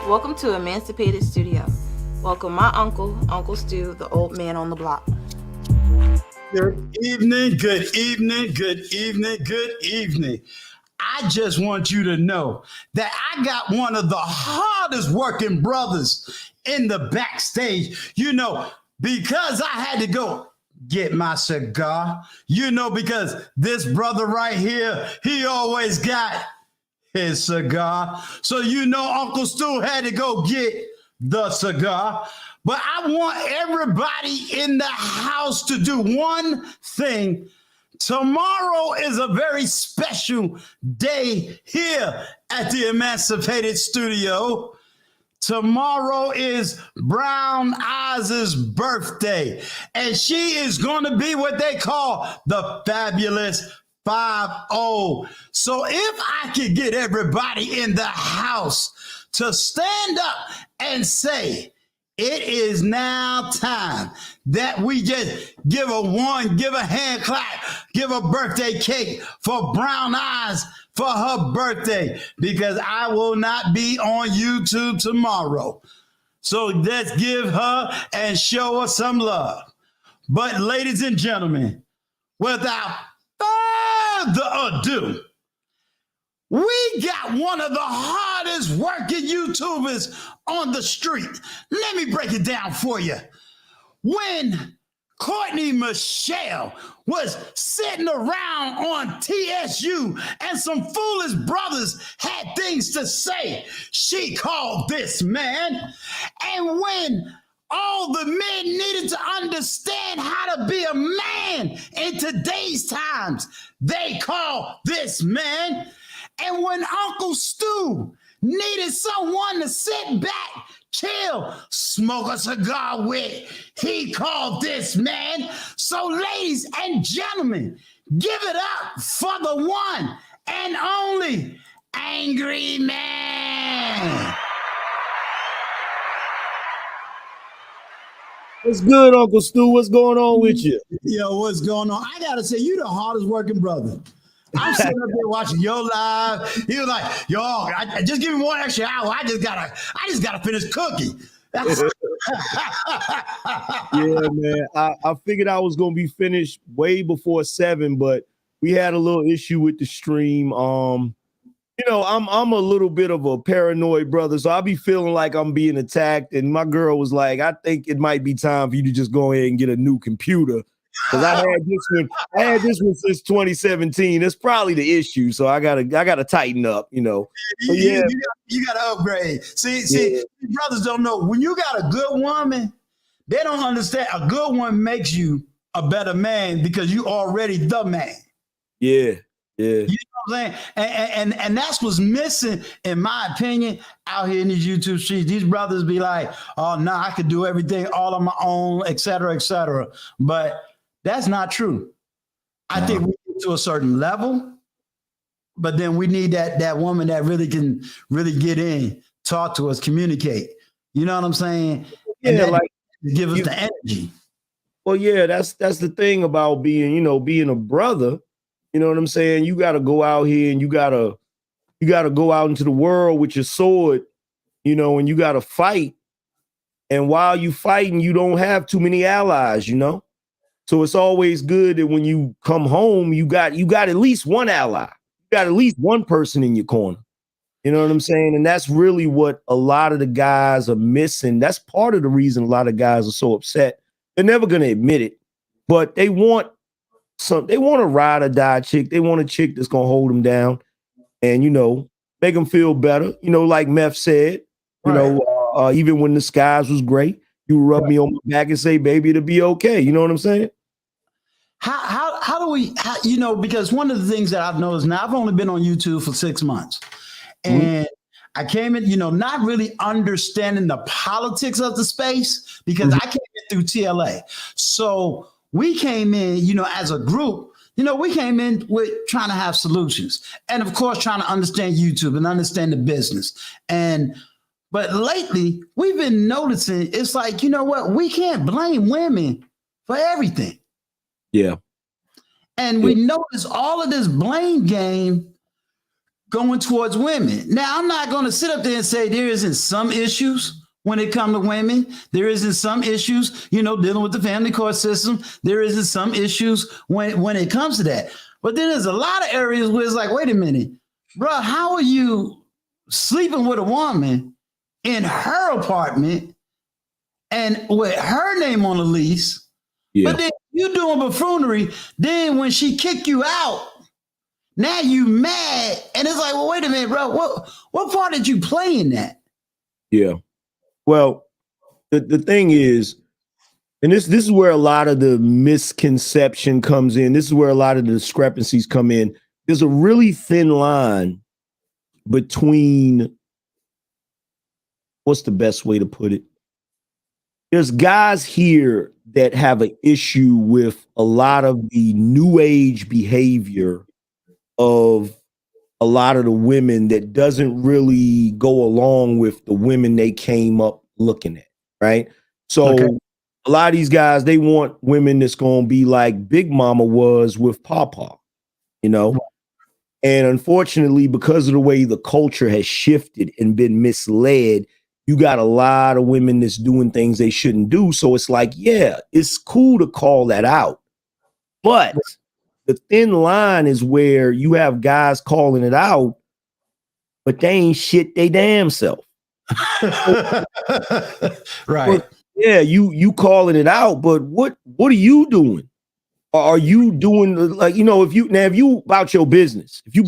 Welcome to Emancipated Studio. Welcome my uncle, Uncle Stu, the old man on the block. Good evening, good evening, good evening, good evening. I just want you to know that I got one of the hardest working brothers in the backstage, because I had to go get my cigar, because this brother right here, he always got his cigar. So, Uncle Stu had to go get the cigar. But I want everybody in the house to do one thing. Tomorrow is a very special day here at the Emancipated Studio. Tomorrow is Brown Eyes' birthday, and she is going to be what they call the fabulous 5-0. So if I could get everybody in the house to stand up and say, it is now time that we just give a hand clap, give a birthday cake for Brown Eyes for her birthday, because I will not be on YouTube tomorrow. So let's give her and show her some love. But ladies and gentlemen, without further ado, we got one of the hardest working YouTubers on the street. Let me break it down for you. When Courtney Michelle was sitting around on TSU and some foolish brothers had things to say, she called this man. And when all the men needed to understand how to be a man in today's times, they called this man. And when Uncle Stu needed someone to sit back, chill, smoke a cigar with, he called this man. So ladies and gentlemen, give it up for the one and only Angryman. What's good, Uncle Stu? What's going on with you? Yo, what's going on? I gotta say, you the hardest working brother. I'm sitting up there watching your live. He was like, yo, just give me 1 extra hour. I just gotta finish cooking. Yeah, man. I figured I was gonna be finished way before 7, but we had a little issue with the stream. I'm a little bit of a paranoid brother, so I'll be feeling like I'm being attacked. And my girl was like, I think it might be time for you to just go ahead and get a new computer. Because I had this one since 2017. That's probably the issue. So I gotta tighten up, So, yeah. You gotta upgrade. See, brothers don't know. When you got a good woman, they don't understand. A good one makes you a better man because you already the man. Yeah. You know what I'm saying? And that's what's missing, in my opinion, out here in these YouTube streets. These brothers be like, oh, no, I could do everything all on my own, et cetera, et cetera. But that's not true. I think to a certain level, but then we need that woman that really can really get in, talk to us, communicate. You know what I'm saying? And Yeah, that like give us you, the energy. well, yeah, that's the thing about being, being a brother. You know what I'm saying? You got to go out here and you got to go out into the world with your sword, and you got to fight. And while you fighting, you don't have too many allies. So it's always good that when you come home, you got at least one ally. You got at least one person in your corner. You know what I'm saying? And that's really what a lot of the guys are missing. That's part of the reason a lot of guys are so upset. They're never going to admit it, but they want a ride or die chick. They want a chick that's going to hold them down and, make them feel better. Like Meth said, Right. Even when the skies was great, you rub me on my back and say, baby, it'll be okay. You know what I'm saying? How do we, because one of the things that I've noticed now, I've only been on YouTube for 6 months. And I came in, not really understanding the politics of the space because I came in through TLA. So we came in, as a group, we came in with trying to have solutions. And of course, trying to understand YouTube and understand the business. But lately, we've been noticing it's like, you know what? We can't blame women for everything. Yeah. And we notice all of this blame game going towards women. Now, I'm not going to sit up there and say there isn't some issues when it comes to women. There isn't some issues, dealing with the family court system. There isn't some issues when it comes to that. But then there's a lot of areas where it's like, wait a minute, bro, how are you sleeping with a woman in her apartment and with her name on the lease? Yeah. But then you doing buffoonery. Then when she kick you out, now you mad. And it's like, well, wait a minute, bro. What part did you play in that? Yeah. Well, the thing is, and this is where a lot of the misconception comes in. This is where a lot of the discrepancies come in. There's a really thin line between, what's the best way to put it? There's guys here that have an issue with a lot of the new age behavior of a lot of the women that doesn't really go along with the women they came up looking at, right? So a lot of these guys, they want women that's going to be like Big Mama was with Papa, And unfortunately, because of the way the culture has shifted and been misled, you got a lot of women that's doing things they shouldn't do. So it's like, yeah, it's cool to call that out. But the thin line is where you have guys calling it out, but they ain't shit they damn self. Right. But, yeah, you calling it out, but what are you doing? Are you doing like, if you about your business, you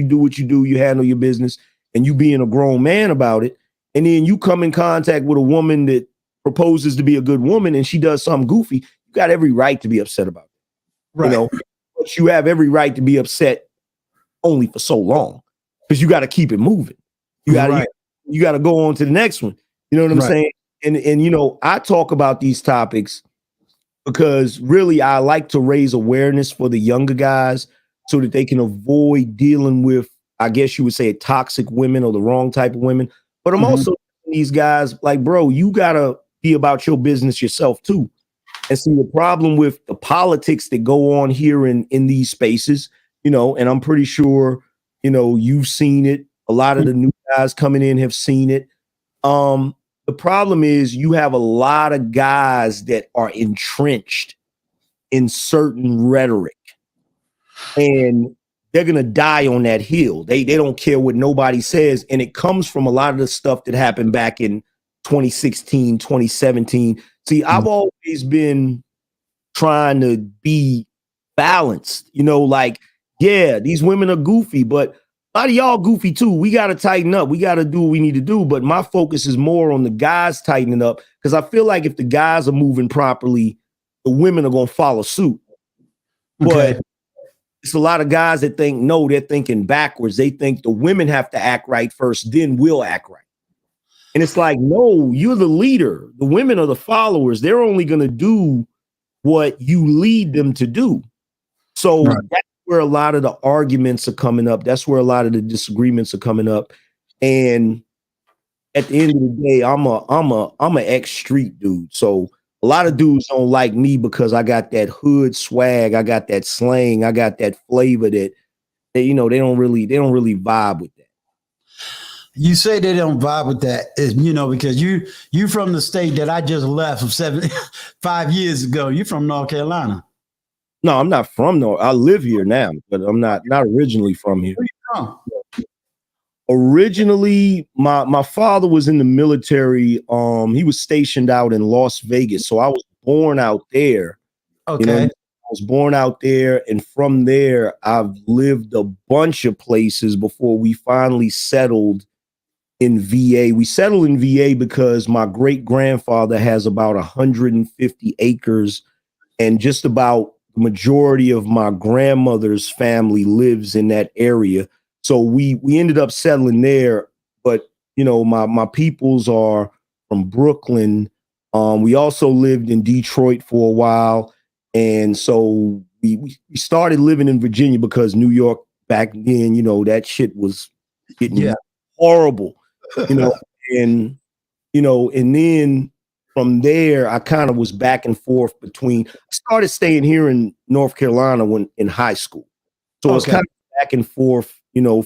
do what you do, you handle your business, and you being a grown man about it, and then you come in contact with a woman that proposes to be a good woman and she does something goofy, you got every right to be upset about it. Right. But you have every right to be upset only for so long because you got to keep it moving. You got to go on to the next one. You know what I'm saying? And I talk about these topics because really I like to raise awareness for the younger guys so that they can avoid dealing with, I guess you would say, toxic women or the wrong type of women. But I'm also these guys like, bro, you got to be about your business yourself too. And see the problem with the politics that go on here in these spaces, and I'm pretty sure, you've seen it. A lot of the new guys coming in have seen it. The problem is you have a lot of guys that are entrenched in certain rhetoric and they're going to die on that hill. They don't care what nobody says. And it comes from a lot of the stuff that happened back in 2016, 2017. See, I've always been trying to be balanced, like, yeah, these women are goofy, but a lot of y'all goofy too. We got to tighten up. We got to do what we need to do. But my focus is more on the guys tightening up because I feel like if the guys are moving properly, the women are going to follow suit. But it's a lot of guys that think, no, they're thinking backwards. They think the women have to act right first, then we'll act right. And it's like, no, you're the leader. The women are the followers. They're only going to do what you lead them to do. So Right. that's where a lot of the arguments are coming up. That's where a lot of the disagreements are coming up. And at the end of the day, I'm a ex street dude. So a lot of dudes don't like me because I got that hood swag, I got that slang, I got that flavor that they don't really vibe with that. You say they don't vibe with that, is because you from the state that I just left from 5 years ago. You from North Carolina. No, I'm not from North. I live here now, but I'm not originally from here. Where you from? Originally, my father was in the military. He was stationed out in Las Vegas, so I was born out there. Okay. I was born out there, and from there, I've lived a bunch of places before we finally settled in VA. We settled in VA because my great grandfather has about 150 acres, and just about the majority of my grandmother's family lives in that area. So we ended up settling there. But my peoples are from Brooklyn. We also lived in Detroit for a while, and so we started living in Virginia because New York back then, that shit was getting Yeah. horrible, you know, and and then from there, I kind of was back and forth between. I started staying here in North Carolina when in high school, so it's Okay. kind of back and forth,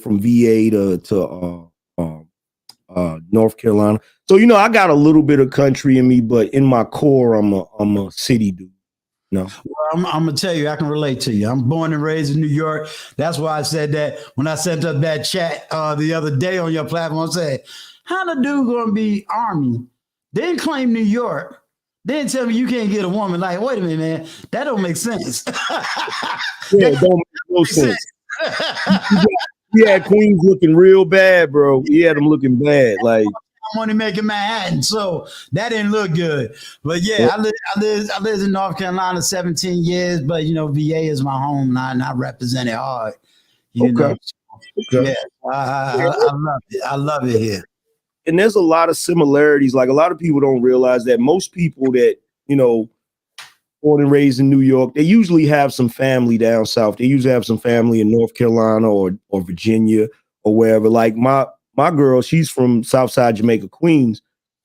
from VA to North Carolina. So I got a little bit of country in me, but in my core, I'm a city dude. Well, I'm gonna tell you, I can relate to you. I'm born and raised in New York. That's why I said that when I sent up that chat the other day on your platform. I said, "How the dude gonna be Army? Then claim New York, then tell me you can't get a woman." Like, wait a minute, man, that don't make sense. Yeah, it don't make no sense. He had Queens looking real bad, bro. He had them looking bad. Like, I'm only making Manhattan, so that didn't look good. But yeah, I lived in North Carolina 17 years, but VA is my home now, and I represent it hard. okay. Yeah, I love it. I love it here. And there's a lot of similarities. Like, a lot of people don't realize that most people that, born and raised in New York, they usually have some family down south. They usually have some family in North Carolina or Virginia or wherever. Like my girl, she's from Southside Jamaica, Queens,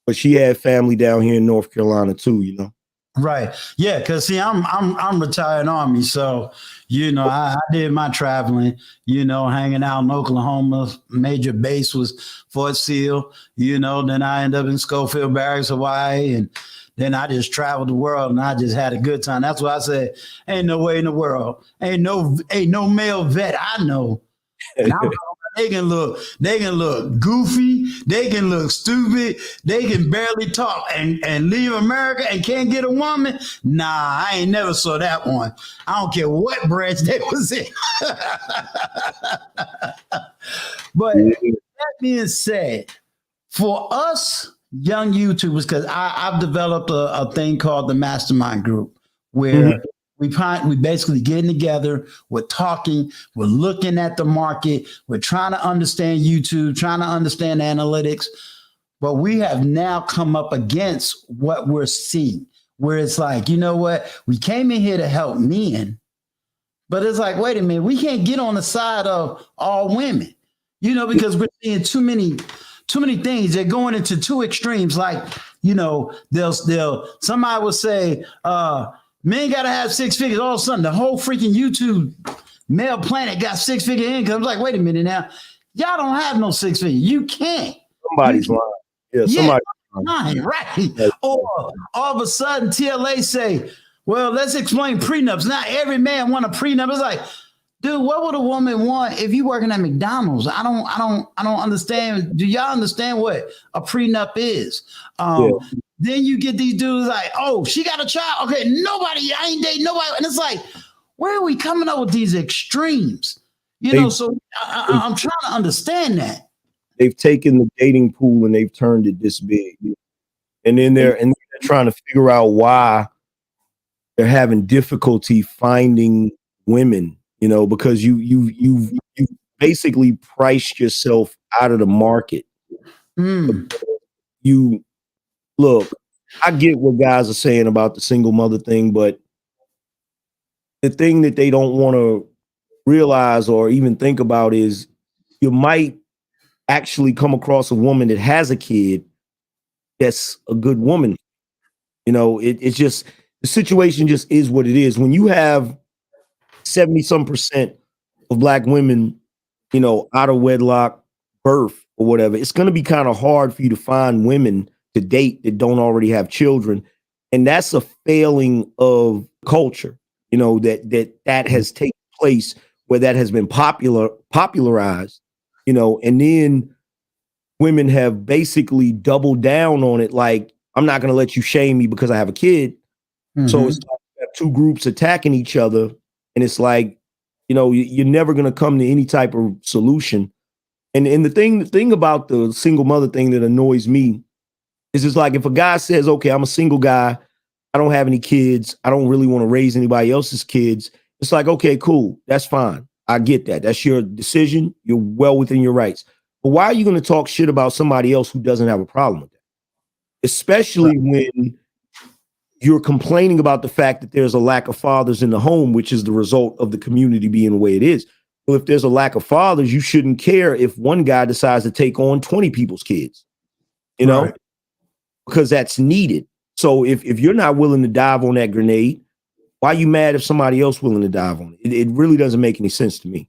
but she had family down here in North Carolina too. Right. Yeah, because see, I'm retired Army, so I did my traveling. Hanging out in Oklahoma. Major base was Fort Sill. Then I ended up in Schofield Barracks, Hawaii, and then I just traveled the world and I just had a good time. That's why I said, ain't no way in the world, ain't no male vet I know. And they can look goofy, they can look stupid, they can barely talk and leave America and can't get a woman. Nah, I ain't never saw that one. I don't care what branch they was in. But that being said, for us young YouTubers, because I've developed a thing called the Mastermind Group, where we basically getting together, we're talking, we're looking at the market, we're trying to understand YouTube, trying to understand analytics, but we have now come up against what we're seeing, where it's like, you know what, we came in here to help men, but it's like, wait a minute, we can't get on the side of all women, because we're seeing too many things. They're going into two extremes. Like, they'll somebody will say, men gotta have six figures. All of a sudden, the whole freaking YouTube male planet got six-figure income. Like, wait a minute now, y'all don't have no six figure. You can't. Somebody's lying. Yeah, somebody's lying, right? Or all of a sudden, TLA say, well, let's explain prenups. Not every man want a prenup. It's like, dude, what would a woman want if you working at McDonald's? I don't understand. Do y'all understand what a prenup is? Then you get these dudes like, oh, she got a child. Okay, I ain't dating nobody. And it's like, where are we coming up with these extremes? So I'm trying to understand that. They've taken the dating pool and they've turned it this big. And then they're trying to figure out why they're having difficulty finding women, because you basically priced yourself out of the market. You look, I get what guys are saying about the single mother thing, but the thing that they don't want to realize or even think about is you might actually come across a woman that has a kid that's a good woman. You know, it's just the situation just is what it is. When you have 70 some percent of black women, you know, out of wedlock birth or whatever, it's going to be kind of hard for you to find women to date that don't already have children. And that's a failing of culture, you know, that has taken place where that has been popularized, you know, and then women have basically doubled down on it. Like, I'm not going to let you shame me because I have a kid. So it's like you have two groups attacking each other. And it's like, you know, you're never going to come to any type of solution. And the thing about the single mother thing that annoys me is it's like if a guy says, okay, I'm a single guy, I don't have any kids, I don't really want to raise anybody else's kids. It's like, okay, cool, that's fine. I get that. That's your decision. You're well within your rights. But why are you going to talk shit about somebody else who doesn't have a problem with that? Especially when you're complaining about the fact that there's a lack of fathers in the home, which is the result of the community being the way it is. Well, if there's a lack of fathers, you shouldn't care if one guy decides to take on 20 people's kids, you know, Right. because that's needed. So if you're not willing to dive on that grenade, why are you mad if somebody else willing to dive on it? It really doesn't make any sense to me.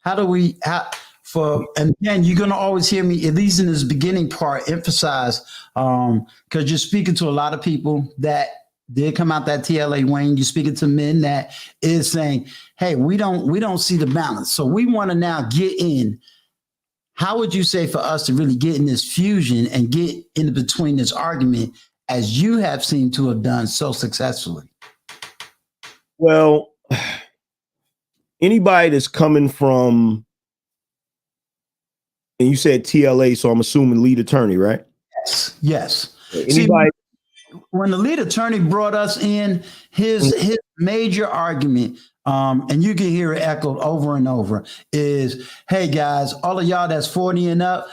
And again, you're going to always hear me, at least in this beginning part, emphasize, because you're speaking to a lot of people that did come out that TLA wing. You're speaking to men that is saying, hey, we don't see the balance. So we want to now get in. How would you say for us to really get in this fusion and get in between this argument as you have seemed to have done so successfully? Well, anybody that's coming from, and you said TLA, so I'm assuming lead attorney, right? Yes. Anybody? See, when the lead attorney brought us in, his major argument, and you can hear it echoed over and over, is, hey guys, all of y'all that's 40 and up,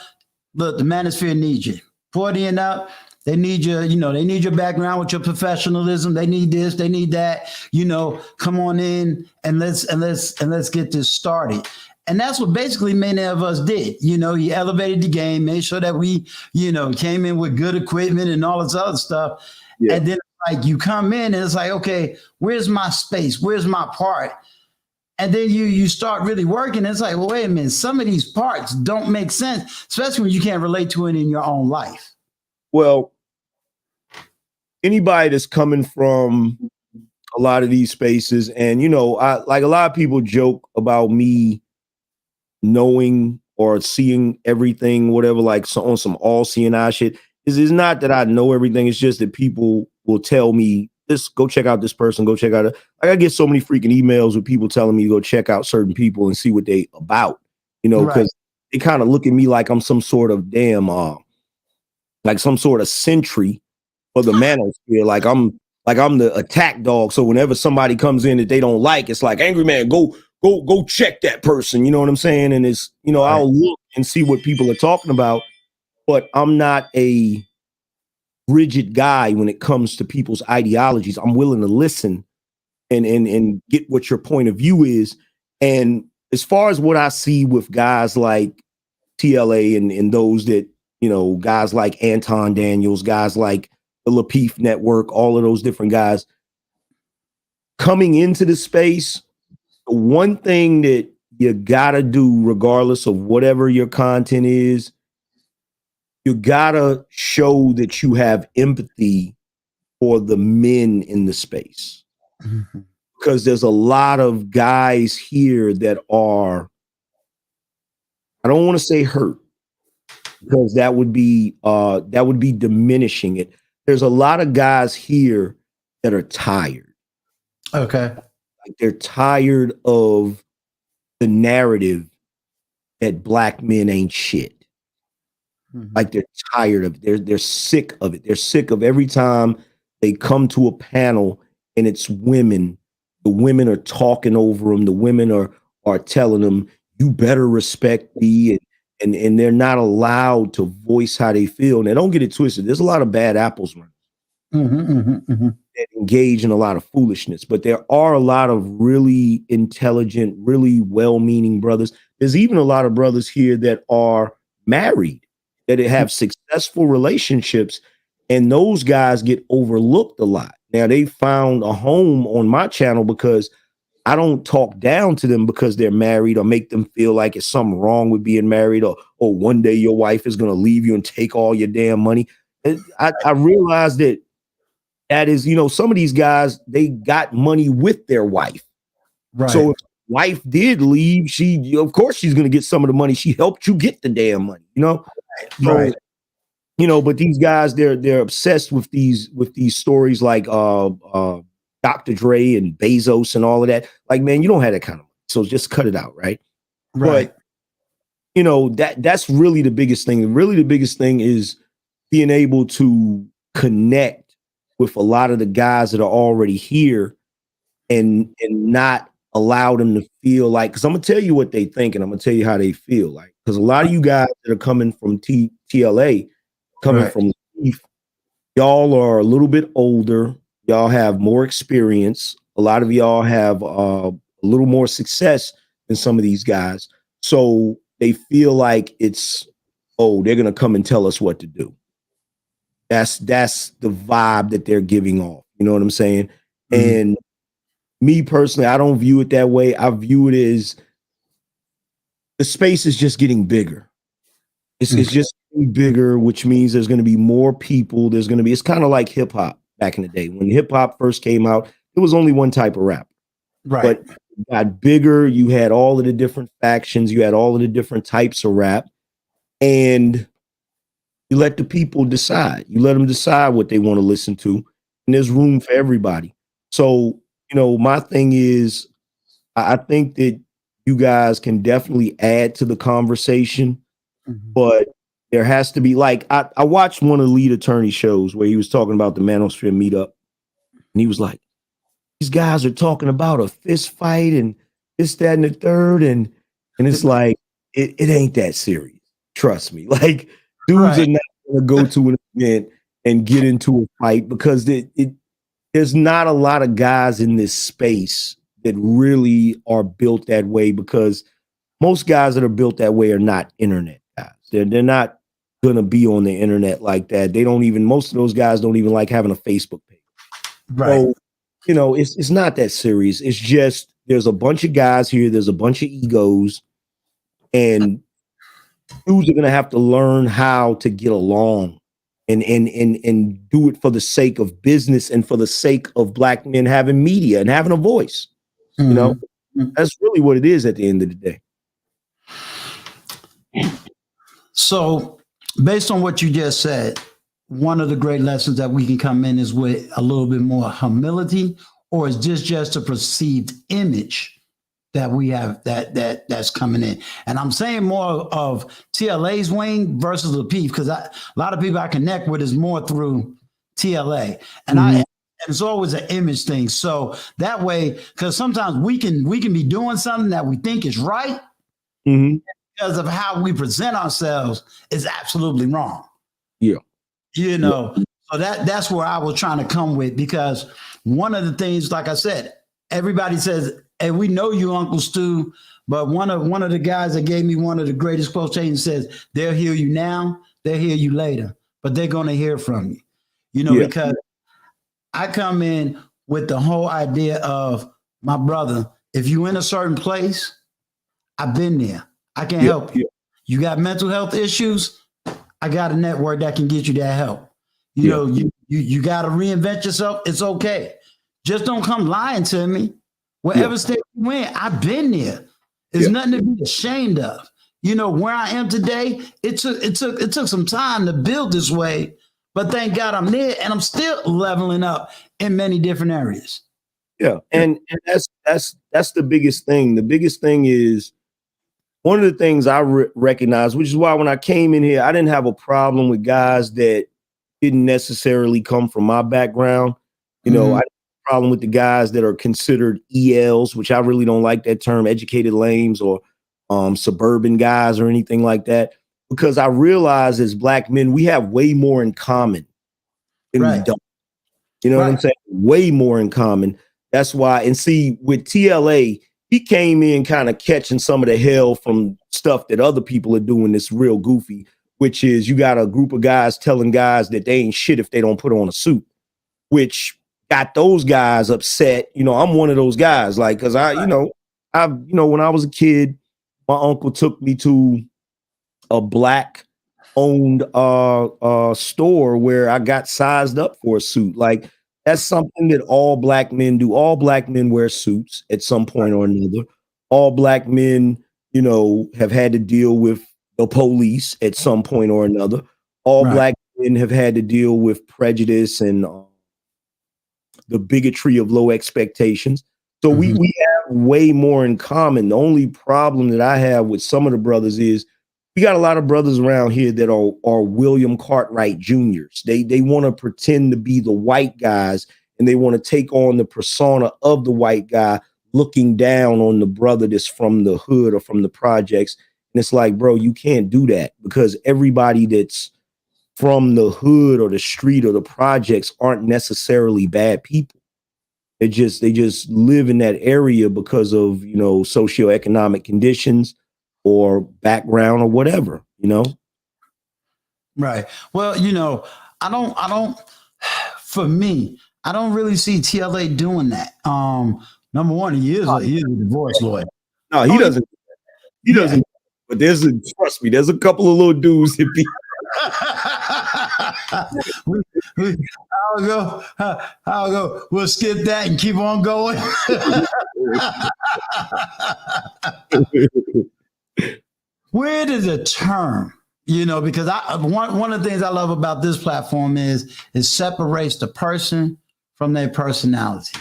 look, the manosphere needs you. 40 and up, they need you, you know, they need your background with your professionalism. They need this, they need that, you know, come on in and let's get this started. And that's what basically many of us did. You know, he elevated the game, made sure that we, you know, came in with good equipment and all this other stuff. Yeah. And then like you come in and it's like, okay, where's my space? Where's my part? And then you start really working. It's like, well, wait a minute, some of these parts don't make sense, especially when you can't relate to it in your own life. Well, anybody that's coming from a lot of these spaces, and you know, like a lot of people joke about me knowing or seeing everything, whatever, like on some all-seeing eye shit. It's not that I know everything. It's just that people will tell me, this, go check out this person, go check out it. Like I get so many freaking emails with people telling me to go check out certain people and see what they about, you know, because they kind of look at me like I'm some sort of damn, like some sort of sentry for the manosphere. Like I'm the attack dog. So whenever somebody comes in that they don't like, it's like, Angryman, go check that person. You know what I'm saying? And it's, you know, I'll look and see what people are talking about, but I'm not a rigid guy when it comes to people's ideologies. I'm willing to listen and get what your point of view is. And as far as what I see with guys like TLA and those that, you know, guys like Anton Daniels, guys like the Lapeef Network, all of those different guys coming into the space, one thing that you gotta do, regardless of whatever your content is, you gotta show that you have empathy for the men in the space. Mm-hmm. Because there's a lot of guys here that are, I don't want to say hurt, because that would be diminishing it. There's a lot of guys here that are tired. Okay. Like they're tired of the narrative that black men ain't shit. Mm-hmm. Like they're tired of it. They're sick of it. They're sick of every time they come to a panel and it's women. The women are talking over them. The women are telling them, you better respect me. And they're not allowed to voice how they feel. Now, don't get it twisted. There's a lot of bad apples, man. Mm-hmm, mm-hmm, mm-hmm. that engage in a lot of foolishness, but there are a lot of really intelligent, really well-meaning brothers. There's even a lot of brothers here that are married, that have successful relationships, and those guys get overlooked a lot. Now they found a home on my channel because I don't talk down to them because they're married or make them feel like it's something wrong with being married, or one day your wife is going to leave you and take all your damn money. I realized that is, some of these guys, they got money with their wife. Right. So if wife did leave, of course she's going to get some of the money. She helped you get the damn money, Right. So, but these guys, they're obsessed with these stories like Dr. Dre and Bezos and all of that. Like, man, you don't have that kind of money, so just cut it out, right? Right. But that's really the biggest thing. Really, the biggest thing is being able to connect with a lot of the guys that are already here, and not allow them to feel like, because I'm gonna tell you what they think, and I'm gonna tell you how they feel. Like, because a lot of you guys that are coming from TLA, coming from Leaf, y'all are a little bit older. Y'all have more experience. A lot of y'all have a little more success than some of these guys. So they feel like it's, oh, they're gonna come and tell us what to do. That's the vibe that they're giving off. You know what I'm saying? Mm-hmm. And me personally, I don't view it that way. I view it as the space is just getting bigger. It's just getting bigger, which means there's going to be more people. It's kind of like hip hop back in the day. When hip hop first came out, it was only one type of rap. Right. But it got bigger. You had all of the different factions. You had all of the different types of rap. And you let the people decide. You let them decide what they want to listen to. And there's room for everybody. So, my thing is, I think that you guys can definitely add to the conversation, but there has to be, like, I watched one of the lead attorney shows where he was talking about the manosphere meetup, and he was like, these guys are talking about a fist fight and this, that, and the third, and it's like, it ain't that serious. Trust me. Like, dudes are not going to go to an event and get into a fight, because there's not a lot of guys in this space that really are built that way, because most guys that are built that way are not internet guys. They're not going to be on the internet like that. Most of those guys don't even like having a Facebook page. Right. So, it's not that serious. It's just, there's a bunch of guys here. There's a bunch of egos, and dudes are going to have to learn how to get along and do it for the sake of business and for the sake of Black men having media and having a voice. That's really what it is at the end of the day. So, based on what you just said, one of the great lessons that we can come in is with a little bit more humility, or is this just a perceived image that we have that's coming in? And I'm saying more of TLA's wing versus the P, because a lot of people I connect with is more through TLA, and it's always an image thing. So that way, because sometimes we can be doing something that we think is right, because of how we present ourselves is absolutely wrong. Yeah. So that's where I was trying to come with, because one of the things, like I said, everybody says, hey, we know you, Uncle Stu, but one of the guys that gave me one of the greatest quotations says, they'll hear you now, they'll hear you later, but they're going to hear from you, because I come in with the whole idea of, my brother, if you in a certain place, I've been there. I can help you. You got mental health issues, I got a network that can get you that help. You got to reinvent yourself. It's okay. Just don't come lying to me. Wherever state you in, I've been there. There's nothing to be ashamed of. Where I am today, it took some time to build this way, but thank God I'm there, and I'm still leveling up in many different areas. Yeah, and that's the biggest thing. The biggest thing is, one of the things I recognize, which is why when I came in here, I didn't have a problem with guys that didn't necessarily come from my background. I didn't have a problem with the guys that are considered ELs, which I really don't like that term, educated lames, or suburban guys or anything like that, because I realize as Black men, we have way more in common than we don't. You know what I'm Right. saying? Way more in common. That's why, and see, with TLA, he came in kind of catching some of the hell from stuff that other people are doing that's real goofy, which is you got a group of guys telling guys that they ain't shit if they don't put on a suit, which got those guys upset. You know, I'm one of those guys, like, because when I was a kid, my uncle took me to a black owned store where I got sized up for a suit. Like, that's something that all black men do. All black men wear suits at some point or another. All black men, have had to deal with the police at some point or another. All Right. black men have had to deal with prejudice and the bigotry of low expectations. So we have way more in common. The only problem that I have with some of the brothers is we got a lot of brothers around here that are William Cartwright Juniors. They want to pretend to be the white guys, and they want to take on the persona of the white guy, looking down on the brother that's from the hood or from the projects. And it's like, bro, you can't do that, because everybody that's from the hood or the street or the projects aren't necessarily bad people. They just live in that area because of, socioeconomic conditions or background or whatever. Right. Well, I don't for me, I don't really see TLA doing that. Number one, he is a divorce lawyer. No, he Oh, doesn't. He yeah. doesn't. But trust me, there's a couple of little dudes that be. I'll go. I'll go. We'll skip that and keep on going. Where did the term? Because one of the things I love about this platform is it separates the person from their personality.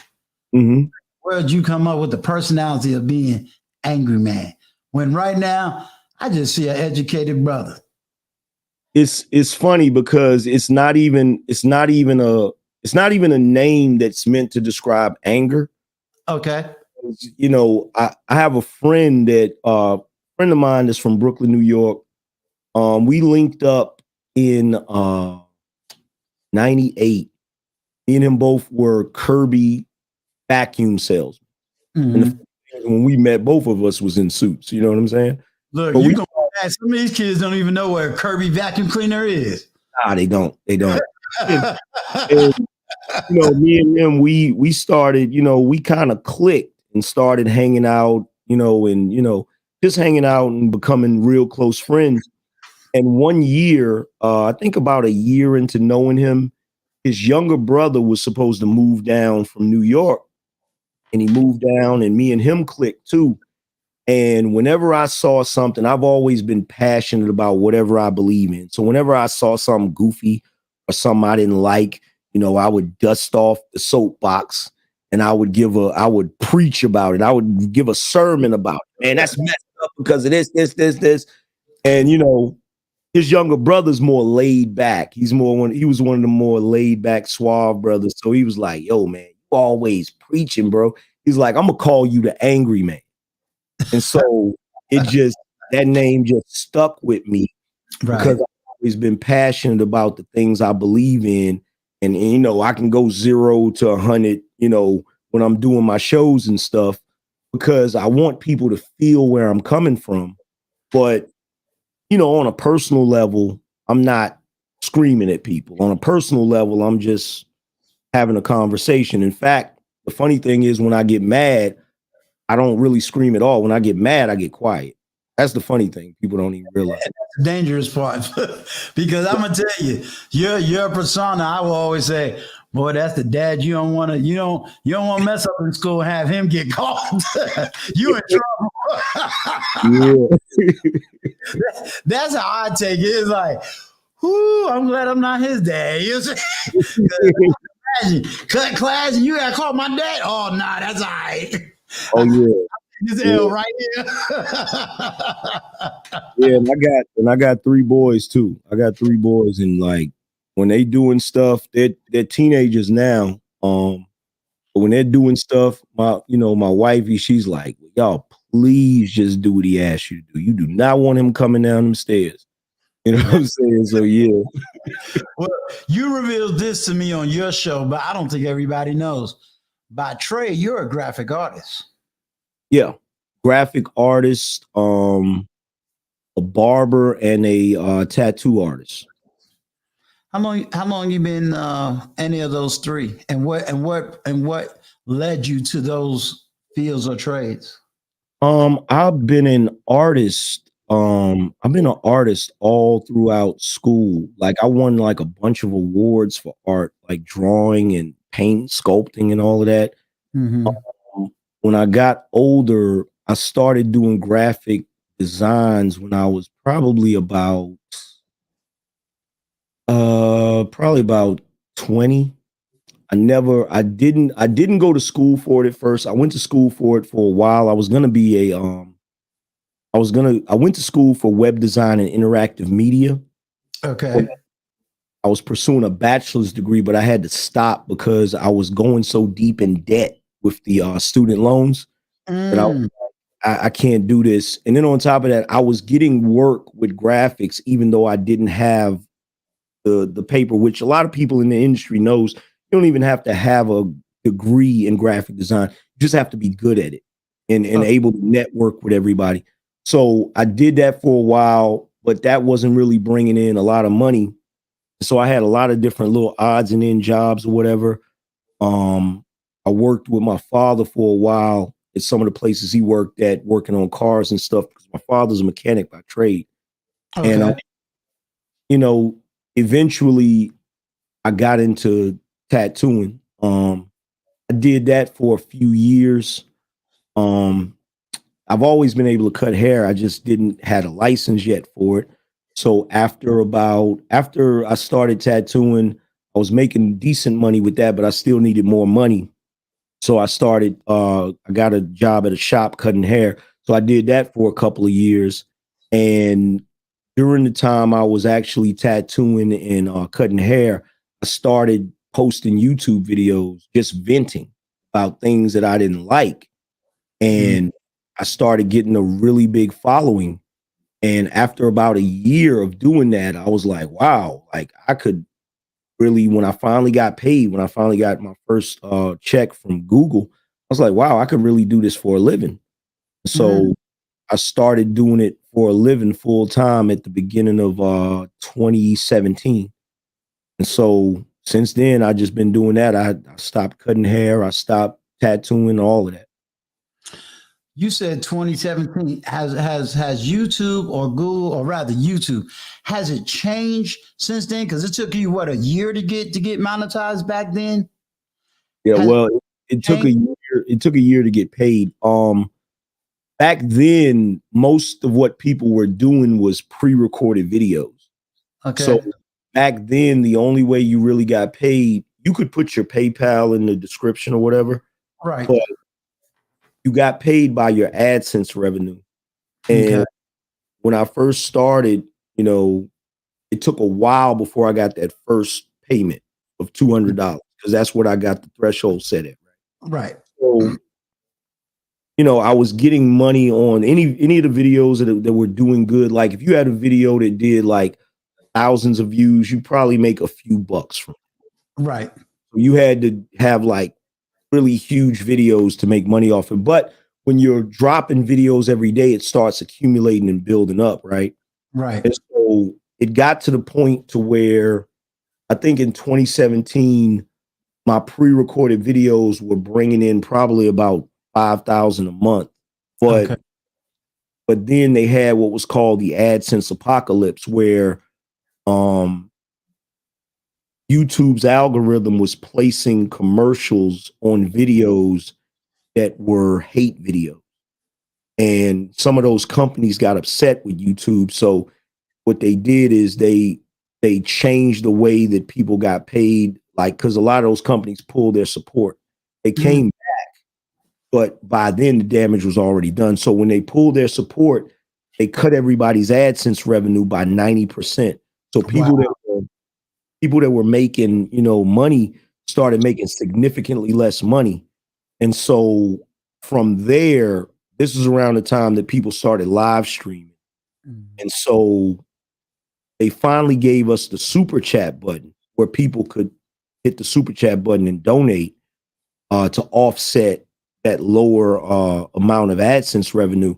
Mhm. Where did you come up with the personality of being Angryman? When right now I just see an educated brother. It's funny because it's not even a name that's meant to describe anger. Okay. I have a friend friend of mine that's from Brooklyn, New York. We linked up in 98. Me and him both were Kirby vacuum salesmen. And when we met, both of us was in suits. You know what I'm saying? Look, But you gonna ask some of these kids don't even know where a Kirby vacuum cleaner is. They don't. And, me and him, we started, we kind of clicked and started hanging out, just hanging out and becoming real close friends. And one year, I think about a year into knowing him, his younger brother was supposed to move down from New York, and he moved down, and me and him clicked too. And whenever I saw something, I've always been passionate about whatever I believe in. So whenever I saw something goofy or something I didn't like, I would dust off the soapbox and I would preach about it. I would give a sermon about it. Man, that's messed up because of this. And his younger brother's more laid back. He was one of the more laid back, suave brothers. So he was like, yo, man, you always preaching, bro. He's like, I'm gonna call you the Angryman. And so that name just stuck with me, Right. because I've always been passionate about the things I believe in. And I can go 0 to 100, when I'm doing my shows and stuff, because I want people to feel where I'm coming from. But, on a personal level, I'm not screaming at people. On a personal level, I'm just having a conversation. In fact, the funny thing is, when I get mad, I don't really scream at all. When I get mad, I get quiet. That's the funny thing. People don't even realize. That's the dangerous part. Because I'm gonna tell you, your persona, I will always say, boy, that's the dad you don't want to mess up in school and have him get caught. You in trouble. Yeah. That's how I take it. It's like, whoo, I'm glad I'm not his dad. You see? Imagine, cut class and you got caught my dad. Oh, nah, that's all right. Oh yeah. This L right here. Yeah, and I got 3 boys too. I got 3 boys, and like when they doing stuff, they're teenagers now. But when they're doing stuff, my wifey, she's like, y'all please just do what he asks you to do. You do not want him coming down them stairs. You know what I'm saying? So yeah, Well, you revealed this to me on your show, but I don't think everybody knows. By trade, you're a graphic artist. yeah. Graphic artist, a barber, and a tattoo artist. How long you been any of those three? And what led you to those fields or trades? I've been an artist. I've been an artist all throughout school. Like I won like a bunch of awards for art, like drawing and paint, sculpting, and all of that. Mm-hmm. When I got older, I started doing graphic designs when I was probably about 20. I didn't go to school for it at first. I went to school for it for a while. I went to school for web design and interactive media. Okay. I was pursuing a bachelor's degree, but I had to stop because I was going so deep in debt with the student loans that Mm, I can't do this. And then on top of that, I was getting work with graphics, even though I didn't have the paper, which a lot of people in the industry knows. You don't even have to have a degree in graphic design. You just have to be good at it and oh, able to network with everybody. So I did that for a while, but that wasn't really bringing in a lot of money. So I had a lot of different little odds and end jobs or whatever. Um, I worked with my father for a while at some of the places he worked at, working on cars and stuff, because my father's a mechanic by trade. And okay. you know, eventually I got into tattooing. I did that for a few years. Um, I've always been able to cut hair. I just didn't had a license yet for it. So after I started tattooing, I was making decent money with that, but I still needed more money. So I got a job at a shop cutting hair. So I did that for a couple of years. And during the time I was actually tattooing and cutting hair, I started posting YouTube videos, just venting about things that I didn't like. Mm, And I started getting a really big following. And after about a year of doing that, I was like, wow, like I could really, when I finally got paid, when I finally got my first check from Google, I was like, wow, I could really do this for a living. mm. So I started doing it for a living full time at the beginning of 2017. And so since then, I just been doing that. I stopped cutting hair, I stopped tattooing, all of that. You said 2017. Has YouTube or Google, or rather YouTube, has it changed since then? Because it took you what, a year to get monetized back then. Yeah, Has it well, it took a changed? year. It took a year to get paid. Back then, most of what people were doing was pre-recorded videos. So Okay. back then, the only way you really got paid, you could put your PayPal in the description or whatever, Right. but you got paid by your AdSense revenue. Okay. And when I first started, you know, it took a while before I got that first payment of $200 because that's what I got the threshold set at. Right. So, I was getting money on any of the videos that were doing good. Like if you had a video that did like thousands of views, you probably make a few bucks from it. Right. You had to have like really huge videos to make money off it. But when you're dropping videos every day, it starts accumulating and building up, right? Right. And so it got to the point to where I think in 2017, my pre-recorded videos were bringing in probably about 5,000 a month. Okay. But then they had what was called the AdSense apocalypse, where um, YouTube's algorithm was placing commercials on videos that were hate videos. And some of those companies got upset with YouTube. So what they did is they changed the way that people got paid, like because a lot of those companies pulled their support. They Mm. came, but by then the damage was already done. So when they pulled their support, they cut everybody's AdSense revenue by 90%. So Wow. people that were making, money started making significantly less money. And so from there, this is around the time that people started live streaming. Mm. And so they finally gave us the super chat button where people could hit the super chat button and donate to offset that lower amount of AdSense revenue.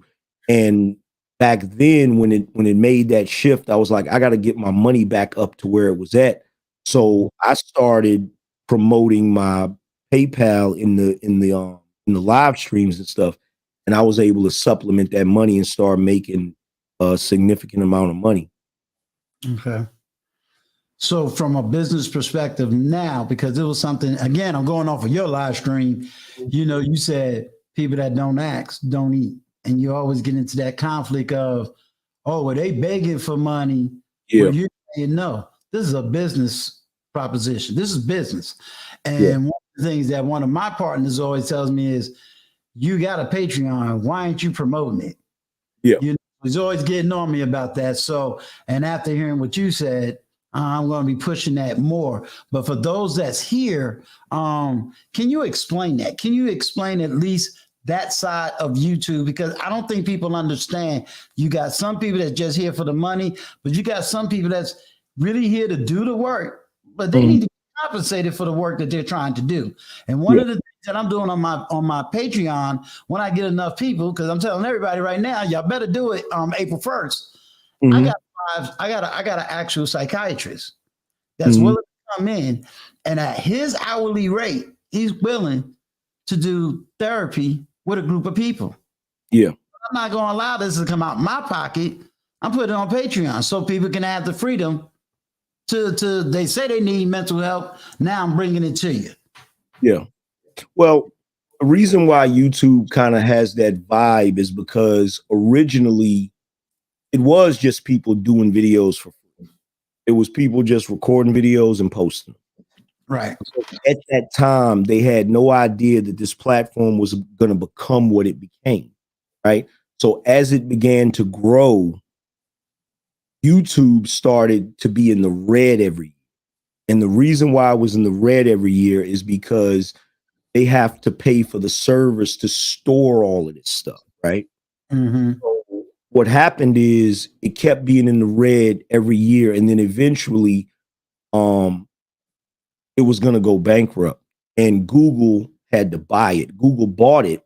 And back then, when it made that shift, I was like, I got to get my money back up to where it was at. So I started promoting my PayPal in the live streams and stuff, and I was able to supplement that money and start making a significant amount of money. Okay. So from a business perspective now, because it was something, again, I'm going off of your live stream, you said people that don't ask don't eat. And you always get into that conflict of, oh, well, they begging for money. Yeah. Well, you're saying, no, this is a business proposition. This is business. And Yeah. one of the things that one of my partners always tells me is, you got a Patreon. Why aren't you promoting it? Yeah. He's always getting on me about that. So, and after hearing what you said, I'm going to be pushing that more. But for those that's here, can you explain that? Can you explain at least that side of YouTube? Because I don't think people understand. You got some people that's just here for the money, but you got some people that's really here to do the work, but they need to be compensated for the work that they're trying to do. And one of the things that I'm doing on my Patreon, when I get enough people, because I'm telling everybody right now, y'all better do it April 1st. I got an actual psychiatrist that's willing to come in, and at his hourly rate, he's willing to do therapy with a group of people. Yeah. I'm not going to allow this to come out my pocket. I'm putting it on Patreon so people can have the freedom to they say they need mental help. Now I'm bringing it to you. Yeah. Well, the reason why YouTube kind of has that vibe is because originally it was just people doing videos for free. It was people just recording videos and posting them. Right. So at that time, they had no idea that this platform was going to become what it became. Right. So as it began to grow, YouTube started to be in the red every year. And the reason why I was in the red every year is because they have to pay for the servers to store all of this stuff, right? So what happened is it kept being in the red every year, and then eventually it was going to go bankrupt, and Google had to buy it. Google bought it,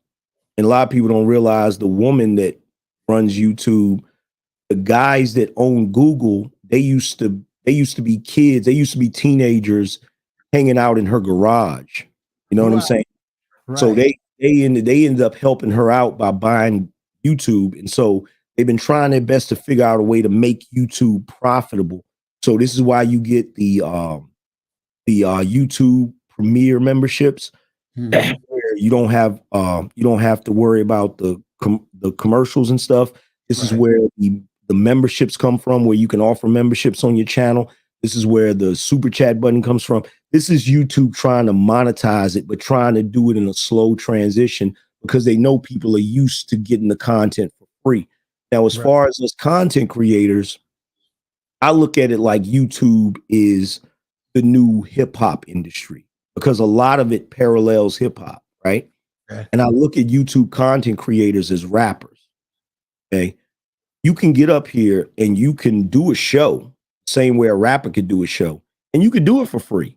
and a lot of people don't realize the woman that runs YouTube, the guys that own Google, they used to be kids, they used to be teenagers hanging out in her garage. You know what I'm saying? Right. So they ended up helping her out by buying YouTube, and so they've been trying their best to figure out a way to make YouTube profitable. So this is why you get the YouTube Premier memberships, where you don't have to worry about the commercials and stuff. This is where the memberships come from, where you can offer memberships on your channel. This is where the super chat button comes from. This is YouTube trying to monetize it, but trying to do it in a slow transition because they know people are used to getting the content for free. Now, as far as us content creators, I look at it like YouTube is the new hip hop industry because a lot of it parallels hip hop, right? And I look at YouTube content creators as rappers. Okay. You can get up here and you can do a show, same way a rapper could do a show, and you could do it for free.